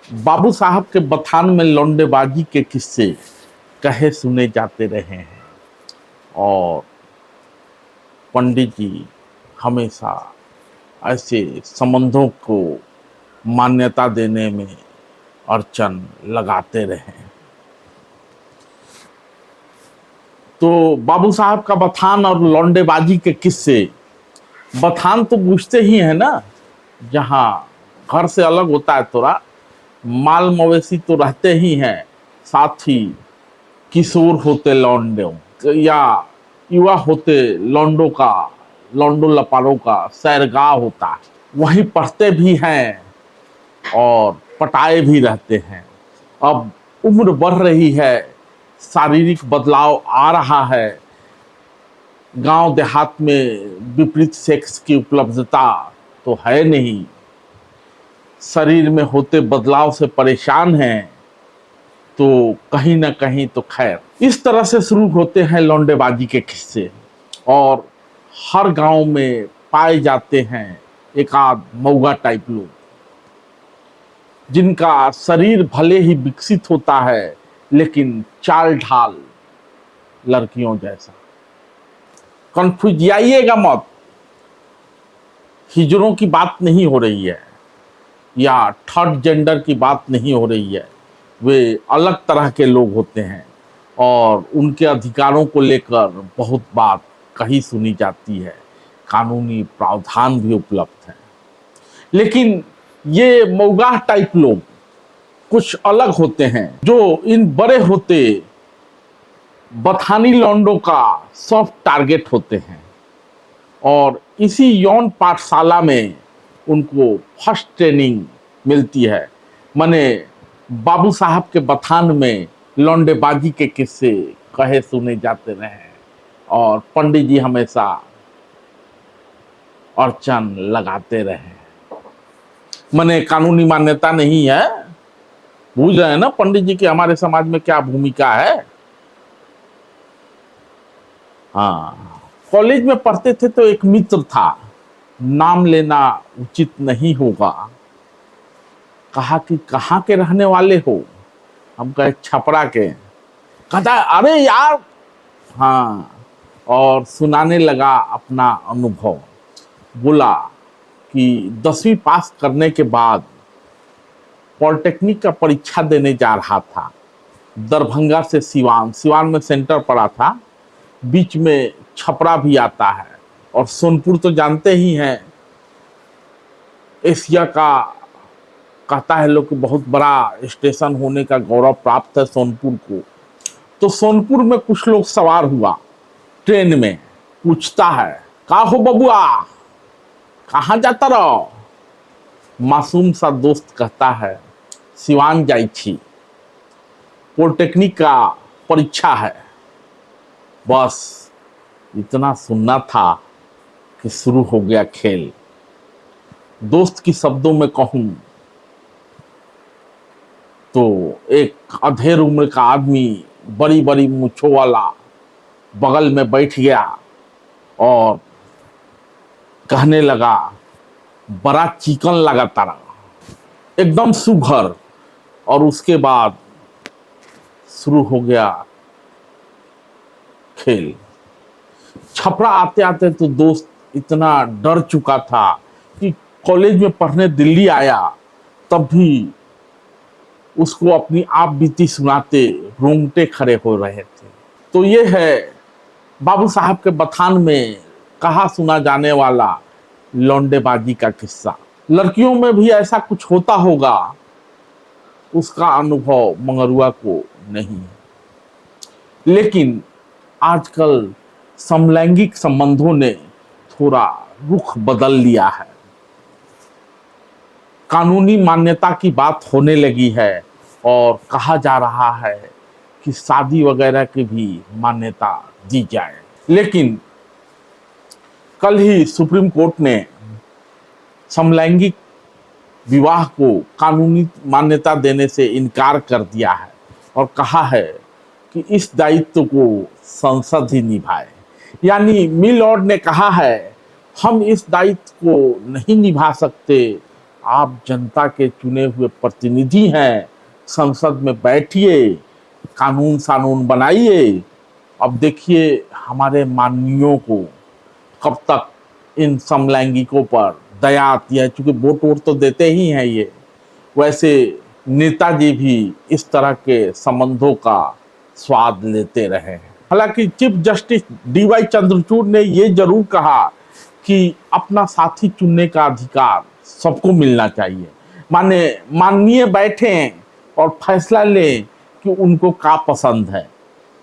बाबू साहब के बथान में लौंडेबाजी के किस्से कहे सुने जाते रहे हैं और पंडित जी हमेशा ऐसे संबंधों को मान्यता देने में अड़चन लगाते रहे। तो बाबू साहब का बथान और लौंडेबाजी के किस्से, बथान तो पूछते ही है ना, जहाँ घर से अलग होता है थोड़ा, माल मवेशी तो रहते ही हैं, साथ ही किशोर होते लौंडों या युवा होते लौंडों का, लौंडो लपारों का सैरगाह होता है, वहीं पढ़ते भी हैं और पटाए भी रहते हैं। अब उम्र बढ़ रही है, शारीरिक बदलाव आ रहा है, गांव देहात में विपरीत सेक्स की उपलब्धता तो है नहीं, शरीर में होते बदलाव से परेशान हैं, तो कहीं ना कहीं तो खैर इस तरह से शुरू होते हैं लौंडेबाजी के किस्से। और हर गांव में पाए जाते हैं एक आध मऊगा टाइप लोग, जिनका शरीर भले ही विकसित होता है लेकिन चाल ढाल लड़कियों जैसा। कंफ्यूज जाइएगा मत, हिजड़ों की बात नहीं हो रही है या थर्ड जेंडर की बात नहीं हो रही है। वे अलग तरह के लोग होते हैं और उनके अधिकारों को लेकर बहुत बात कही सुनी जाती है, कानूनी प्रावधान भी उपलब्ध है। लेकिन ये मऊगा टाइप लोग कुछ अलग होते हैं, जो इन बड़े होते बथानी लौंडों का सॉफ्ट टारगेट होते हैं और इसी यौन पाठशाला में उनको फर्स्ट ट्रेनिंग मिलती है। माने बाबू साहब के बथान में लौंडेबाजी के किस्से कहे सुने जाते रहे और पंडित जी हमेशा अड़चन लगाते रहे। माने कानूनी मान्यता नहीं है, भूल रहे हैं ना पंडित जी की हमारे समाज में क्या भूमिका है। हाँ, कॉलेज में पढ़ते थे तो एक मित्र था, नाम लेना उचित नहीं होगा, कहा कि कहाँ के रहने वाले हो, हम कहे छपरा के, कहता अरे यार, हाँ, और सुनाने लगा अपना अनुभव। बोला कि 10वीं पास करने के बाद पॉलिटेक्निक का परीक्षा देने जा रहा था, दरभंगा से सिवान, सिवान में सेंटर पड़ा था, बीच में छपरा भी आता है और सोनपुर तो जानते ही हैं, एशिया का कहता है लोग कि बहुत बड़ा स्टेशन होने का गौरव प्राप्त है सोनपुर को। तो सोनपुर में कुछ लोग सवार हुआ ट्रेन में, पूछता है का हो बबुआ, कहाँ जाता रहो। मासूम सा दोस्त कहता है सिवान जाई छी, पॉलिटेक्निक का परीक्षा है। बस इतना सुनना था कि शुरू हो गया खेल। दोस्त की शब्दों में कहूं तो एक अधेड़ उम्र का आदमी बड़ी बड़ी मूंछों वाला बगल में बैठ गया और कहने लगा, बड़ा चिकन लगा तारा, एकदम सुघर। और उसके बाद शुरू हो गया खेल। छपरा आते आते तो दोस्त इतना डर चुका था कि कॉलेज में पढ़ने दिल्ली आया तब भी उसको अपनी आप बीती सुनाते रोंगटे खड़े हो रहे थे। तो ये है बाबू साहब के बथान में कहा सुना जाने वाला लौंडेबाजी का किस्सा। लड़कियों में भी ऐसा कुछ होता होगा, उसका अनुभव मंगरुआ को नहीं है। लेकिन आजकल समलैंगिक संबंधों ने थोड़ा रुख बदल लिया है, कानूनी मान्यता की बात होने लगी है और कहा जा रहा है कि शादी वगैरह की भी मान्यता दी जाए। लेकिन कल ही सुप्रीम कोर्ट ने समलैंगिक विवाह को कानूनी मान्यता देने से इनकार कर दिया है और कहा है कि इस दायित्व को संसद ही निभाए। यानी मिल लॉर्ड ने कहा है हम इस दायित्व को नहीं निभा सकते, आप जनता के चुने हुए प्रतिनिधि हैं, संसद में बैठिए, कानून सानून बनाइए। अब देखिए हमारे माननीयों को कब तक इन समलैंगिकों पर दया आती है, क्योंकि वोट वोट तो देते ही हैं ये। वैसे नेताजी भी इस तरह के संबंधों का स्वाद लेते रहे हैं। हालांकि चीफ जस्टिस डीवाई चंद्रचूड़ ने ये जरूर कहा कि अपना साथी चुनने का अधिकार सबको मिलना चाहिए। माने माननीय बैठे और फैसला लें कि उनको क्या पसंद है।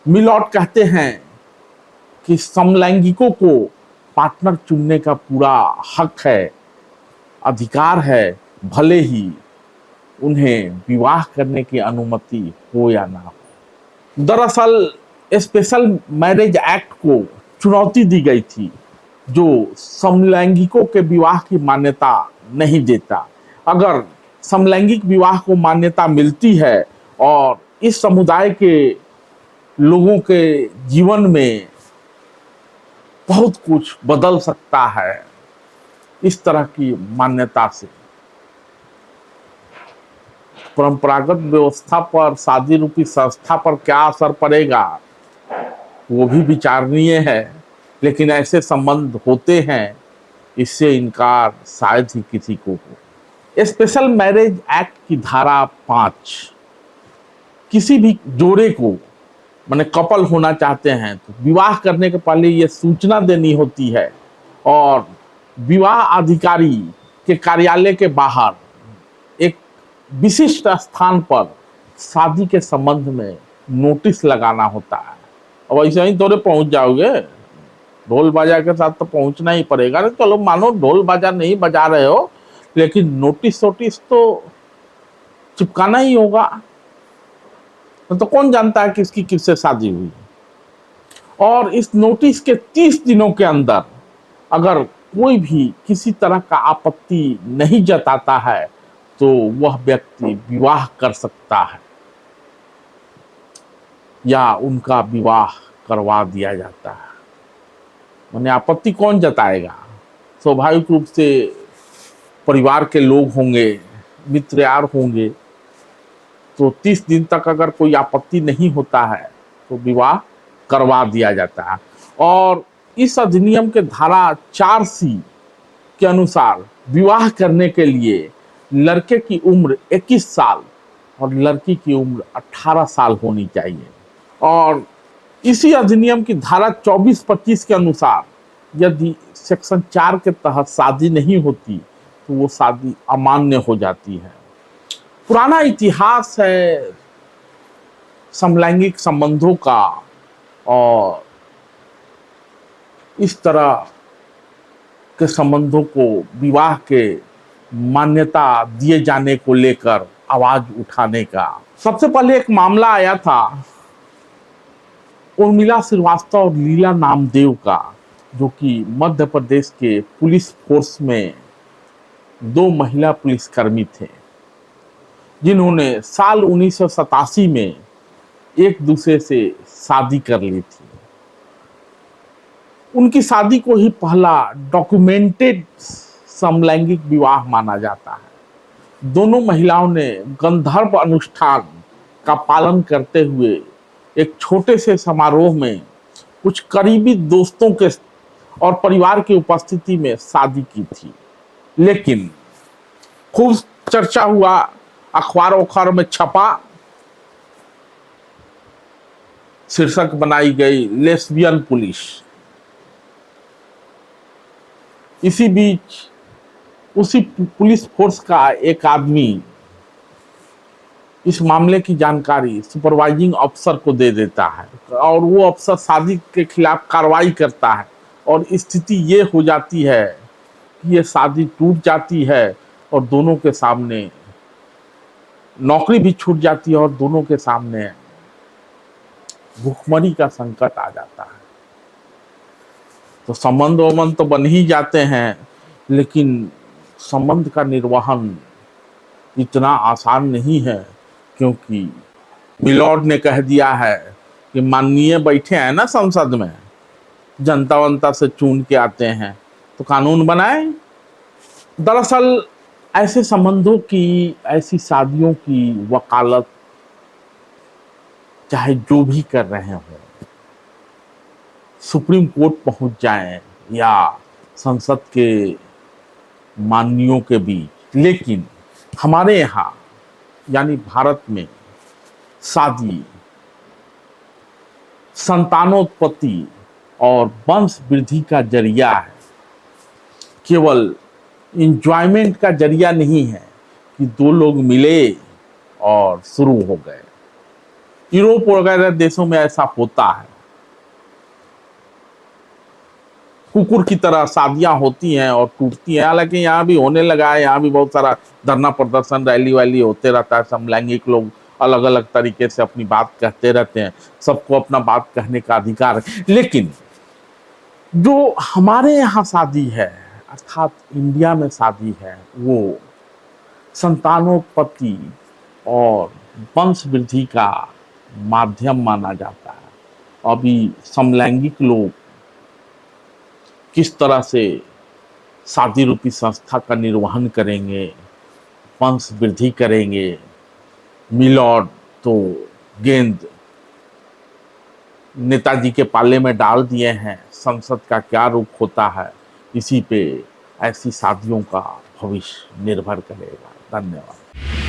मिलॉट कहते हैं कि समलैंगिकों को पार्टनर चुनने का पूरा हक है, अधिकार है, भले ही उन्हें विवाह करने की अनुमति हो या ना हो। दरअसल स्पेशल मैरिज एक्ट को चुनौती दी गई थी, जो समलैंगिकों के विवाह की मान्यता नहीं देता। अगर समलैंगिक विवाह को मान्यता मिलती है और इस समुदाय के लोगों के जीवन में बहुत कुछ बदल सकता है। इस तरह की मान्यता से परंपरागत व्यवस्था पर, शादी रूपी संस्था पर क्या असर पड़ेगा वो भी विचारणीय है, लेकिन ऐसे संबंध होते हैं, इससे इनकार शायद ही किसी को हो। स्पेशल मैरिज एक्ट की धारा 5 किसी भी जोड़े को, माने कपल होना चाहते हैं तो विवाह करने के पहले ये सूचना देनी होती है और विवाह अधिकारी के कार्यालय के बाहर एक विशिष्ट स्थान पर शादी के संबंध में नोटिस लगाना होता है। अब ऐसे ही थोड़े पहुंच जाओगे, ढोल बाजा के साथ तो पहुंचना ही पड़ेगा। अरे चलो मानो ढोल बाजा नहीं बजा रहे हो, लेकिन नोटिस तो चिपकाना ही होगा। तो कौन जानता है किसकी किससे शादी हुई। और इस नोटिस के 30 दिनों के अंदर अगर कोई भी किसी तरह का आपत्ति नहीं जताता है तो वह व्यक्ति विवाह कर सकता है या उनका विवाह करवा दिया जाता है। माने आपत्ति कौन जताएगा? स्वाभाविक रूप से परिवार के लोग होंगे, मित्र यार होंगे। तो 30 दिन तक अगर कोई आपत्ति नहीं होता है तो विवाह करवा दिया जाता है। और इस अधिनियम के धारा 4C के अनुसार विवाह करने के लिए लड़के की उम्र 21 साल और लड़की की उम्र 18 साल होनी चाहिए। और इसी अधिनियम की धारा 24-25 के अनुसार यदि सेक्शन 4 के तहत शादी नहीं होती तो वो शादी अमान्य हो जाती है। पुराना इतिहास है समलैंगिक संबंधों का और इस तरह के संबंधों को विवाह के मान्यता दिए जाने को लेकर आवाज उठाने का। सबसे पहले एक मामला आया था उर्मिला श्रीवास्तव और लीला नामदेव का, जो कि मध्य प्रदेश के पुलिस फोर्स में 2 महिला पुलिसकर्मी थे, जिन्होंने साल 1987 में एक दूसरे से शादी कर ली थी। उनकी शादी को ही पहला डॉक्यूमेंटेड समलैंगिक विवाह माना जाता है। दोनों महिलाओं ने गंधर्व अनुष्ठान का पालन करते हुए एक छोटे से समारोह में कुछ करीबी दोस्तों के और परिवार की उपस्थिति में शादी की थी। लेकिन खूब चर्चा हुआ, अखबार में छपा, शीर्षक बनाई गई लेस्बियन पुलिस। इसी बीच उसी पुलिस फोर्स का एक आदमी इस मामले की जानकारी सुपरवाइजिंग अफसर को दे देता है और वो अफसर शादी के खिलाफ कार्रवाई करता है और स्थिति ये हो जाती है कि ये शादी टूट जाती है और दोनों के सामने नौकरी भी छूट जाती है और दोनों के सामने भूखमरी का संकट आ जाता है। तो संबंध वमन तो बन ही जाते हैं, लेकिन संबंध का निर्वहन इतना आसान नहीं है, क्योंकि मिलॉर्ड ने कह दिया है कि माननीय बैठे हैं ना संसद में, जनता वंता से चुन के आते हैं तो कानून बनाए। दरअसल ऐसे संबंधों की, ऐसी शादियों की वकालत चाहे जो भी कर रहे हों, सुप्रीम कोर्ट पहुंच जाएं या संसद के माननियों के बीच, लेकिन हमारे यहाँ यानी भारत में शादी संतानोत्पत्ति और वंश वृद्धि का जरिया है, केवल इंजॉयमेंट का जरिया नहीं है कि दो लोग मिले और शुरू हो गए। यूरोप वगैरह देशों में ऐसा होता है, कुकुर की तरह शादियां होती हैं और टूटती हैं। हालांकि यहाँ भी होने लगा है, यहाँ भी बहुत सारा धरना प्रदर्शन रैली वैली होते रहता है। समलैंगिक लोग अलग अलग तरीके से अपनी बात कहते रहते हैं, सबको अपना बात कहने का अधिकार है। लेकिन जो हमारे यहाँ शादी है, अर्थात इंडिया में शादी है, वो संतानोत्पत्ति और वंश वृद्धि का माध्यम माना जाता है। अभी समलैंगिक लोग किस तरह से शादी रूपी संस्था का निर्वहन करेंगे, वंश वृद्धि करेंगे, मिलौट तो गेंद नेताजी के पाले में डाल दिए हैं, संसद का क्या रूप होता है, इसी पे ऐसी शादियों का भविष्य निर्भर करेगा। धन्यवाद।